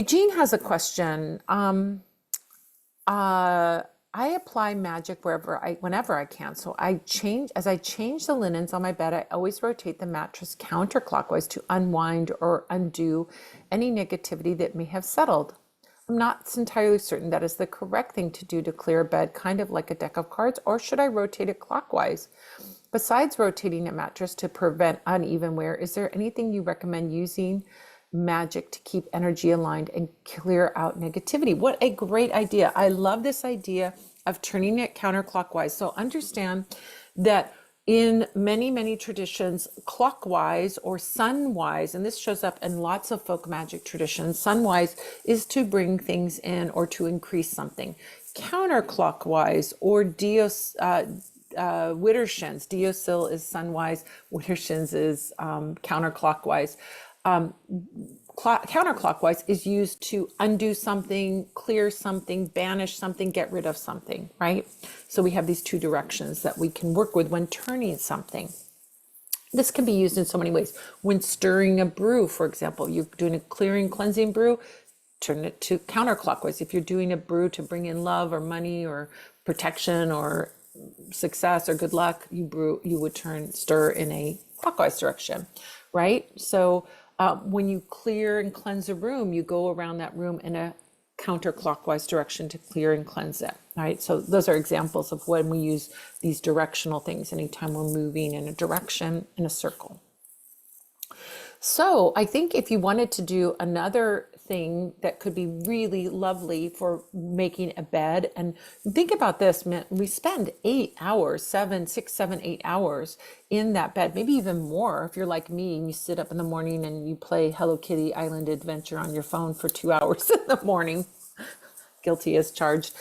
Eugene has a question. I apply magic whenever I can. So as I change the linens on my bed, I always rotate the mattress counterclockwise to unwind or undo any negativity that may have settled. I'm not entirely certain that is the correct thing to do to clear a bed, kind of like a deck of cards, or should I rotate it clockwise? Besides rotating a mattress to prevent uneven wear, is there anything you recommend using magic to keep energy aligned and clear out negativity? What a great idea. I love this idea of turning it counterclockwise. So understand that in many, many traditions, clockwise or sunwise, and this shows up in lots of folk magic traditions, sunwise is to bring things in or to increase something. Counterclockwise or Widdershins. Deosil is sunwise, Widdershins is counterclockwise. Counterclockwise is used to undo something, clear something, banish something, get rid of something, right? So we have these two directions that we can work with when turning something. This can be used in so many ways. When stirring a brew, for example, you're doing a clearing, cleansing brew, turn it to counterclockwise. If you're doing a brew to bring in love or money or protection or success or good luck, you would stir in a clockwise direction, right? So when you clear and cleanse a room, you go around that room in a counterclockwise direction to clear and cleanse it, right? So those are examples of when we use these directional things anytime we're moving in a direction in a circle. So I think if you wanted to do another thing that could be really lovely for making a bed, and think about this, man, we spend 8 hours, 7, 6, 7, 8 hours in that bed, maybe even more. If you're like me and you sit up in the morning and you play Hello Kitty Island Adventure on your phone for 2 hours in the morning, guilty as charged.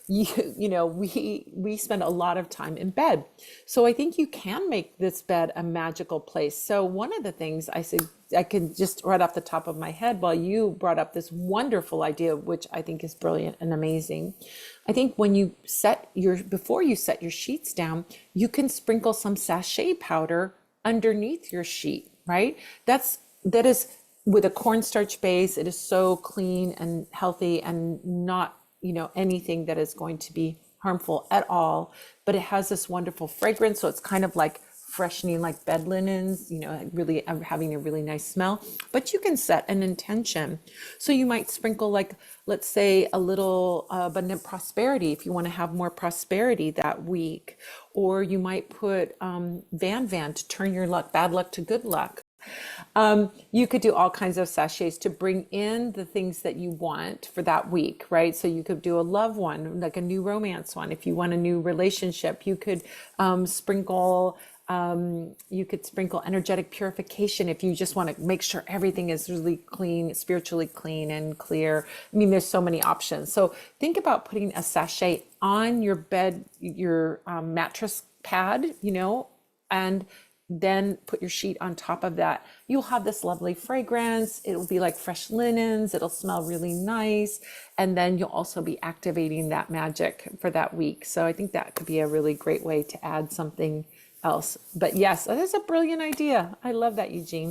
We spend a lot of time in bed. So I think you can make this bed a magical place. So one of the things I said, I can just right off the top of my head, while you brought up this wonderful idea, which I think is brilliant and amazing. I think when before you set your sheets down, you can sprinkle some sachet powder underneath your sheet, right? That is with a cornstarch base. It is so clean and healthy and not, anything that is going to be harmful at all, but it has this wonderful fragrance. So it's kind of like freshening, like bed linens, really having a really nice smell. But you can set an intention. So you might sprinkle, like, let's say, a little abundant prosperity if you want to have more prosperity that week. Or you might put Van to turn your bad luck to good luck. You could do all kinds of sachets to bring in the things that you want for that week, right? So you could do a love one, like a new romance one. If you want a new relationship, you could sprinkle energetic purification if you just want to make sure everything is really clean, spiritually clean and clear. I mean, there's so many options. So think about putting a sachet on your bed, your mattress pad, and then put your sheet on top of that. You'll have this lovely fragrance. It'll be like fresh linens. It'll smell really nice. And then you'll also be activating that magic for that week. So I think that could be a really great way to add something else. But yes, that is a brilliant idea. I love that, Eugene.